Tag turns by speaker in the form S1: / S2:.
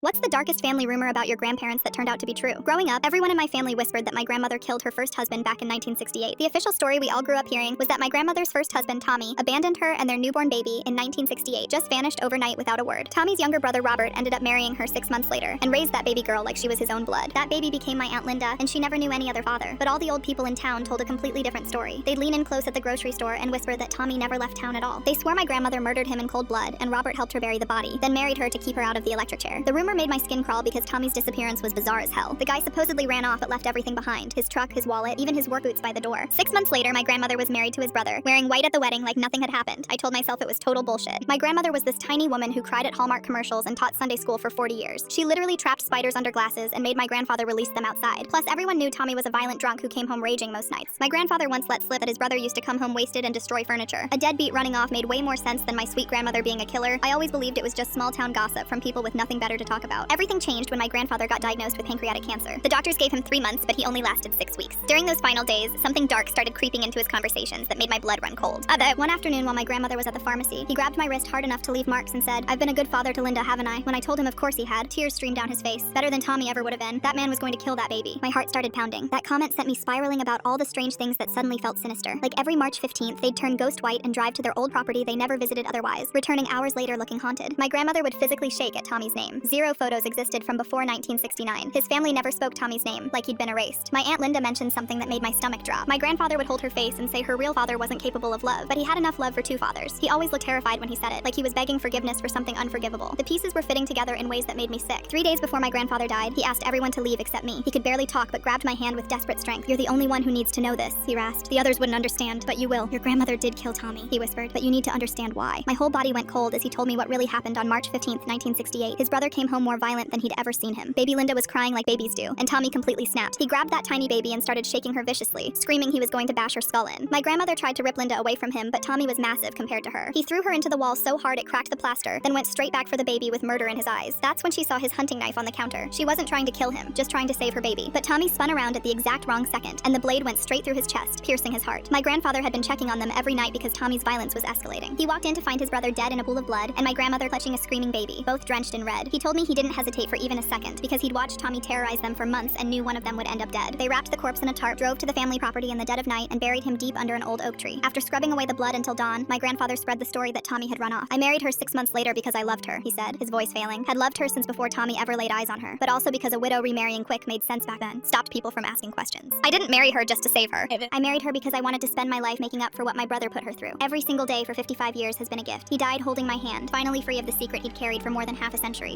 S1: What's the darkest family rumor about your grandparents that turned out to be true? Growing up, everyone in my family whispered that my grandmother killed her first husband back in 1968. The official story we all grew up hearing was that my grandmother's first husband, Tommy, abandoned her and their newborn baby in 1968, just vanished overnight without a word. Tommy's younger brother, Robert, ended up marrying her 6 months later and raised that baby girl like she was his own blood. That baby became my Aunt Linda, and she never knew any other father. But all the old people in town told a completely different story. They'd lean in close at the grocery store and whisper that Tommy never left town at all. They swore my grandmother murdered him in cold blood, and Robert helped her bury the body, then married her to keep her out of the electric chair. The rumor made my skin crawl because Tommy's disappearance was bizarre as hell. The guy supposedly ran off but left everything behind: his truck, his wallet, even his work boots by the door. 6 months later, my grandmother was married to his brother, wearing white at the wedding like nothing had happened. I told myself it was total bullshit. My grandmother was this tiny woman who cried at Hallmark commercials and taught Sunday school for 40 years. She literally trapped spiders under glasses and made my grandfather release them outside. Plus, everyone knew Tommy was a violent drunk who came home raging most nights. My grandfather once let slip that his brother used to come home wasted and destroy furniture. A deadbeat running off made way more sense than my sweet grandmother being a killer. I always believed it was just small town gossip from people with nothing better to talk about. Everything changed when my grandfather got diagnosed with pancreatic cancer. The doctors gave him 3 months, but he only lasted 6 weeks. During those final days, something dark started creeping into his conversations that made my blood run cold. One afternoon while my grandmother was at the pharmacy, he grabbed my wrist hard enough to leave marks and said, "I've been a good father to Linda, haven't I?" When I told him of course he had, tears streamed down his face. Better than Tommy ever would have been. That man was going to kill that baby. My heart started pounding. That comment sent me spiraling about all the strange things that suddenly felt sinister. Like every March 15th, they'd turn ghost white and drive to their old property they never visited otherwise, returning hours later looking haunted. My grandmother would physically shake at Tommy's name. 0 photos existed from before 1969. His family never spoke Tommy's name, like he'd been erased. My Aunt Linda mentioned something that made my stomach drop. My grandfather would hold her face and say her real father wasn't capable of love, but he had enough love for 2 fathers. He always looked terrified when he said it, like he was begging forgiveness for something unforgivable. The pieces were fitting together in ways that made me sick. 3 days before my grandfather died, he asked everyone to leave except me. He could barely talk, but grabbed my hand with desperate strength. "You're the only one who needs to know this," he rasped. "The others wouldn't understand, but you will. Your grandmother did kill Tommy," he whispered, "but you need to understand why." My whole body went cold as he told me what really happened on March 15th, 1968. His brother came home more violent than he'd ever seen him. Baby Linda was crying like babies do, and Tommy completely snapped. He grabbed that tiny baby and started shaking her viciously, screaming he was going to bash her skull in. My grandmother tried to rip Linda away from him, but Tommy was massive compared to her. He threw her into the wall so hard it cracked the plaster, then went straight back for the baby with murder in his eyes. That's when she saw his hunting knife on the counter. She wasn't trying to kill him, just trying to save her baby. But Tommy spun around at the exact wrong second, and the blade went straight through his chest, piercing his heart. My grandfather had been checking on them every night because Tommy's violence was escalating. He walked in to find his brother dead in a pool of blood, and my grandmother clutching a screaming baby, both drenched in red. He told me he didn't hesitate for even a second, because he'd watched Tommy terrorize them for months and knew one of them would end up dead. They wrapped the corpse in a tarp, drove to the family property in the dead of night, and buried him deep under an old oak tree. After scrubbing away the blood until dawn, my grandfather spread the story that Tommy had run off. "I married her 6 months later because I loved her," he said, his voice failing. "Had loved her since before Tommy ever laid eyes on her, but also because a widow remarrying quick made sense back then. Stopped people from asking questions. I didn't marry her just to save her. I married her because I wanted to spend my life making up for what my brother put her through. Every single day for 55 years has been a gift. He died holding my hand, finally free of the secret he'd carried for more than half a century."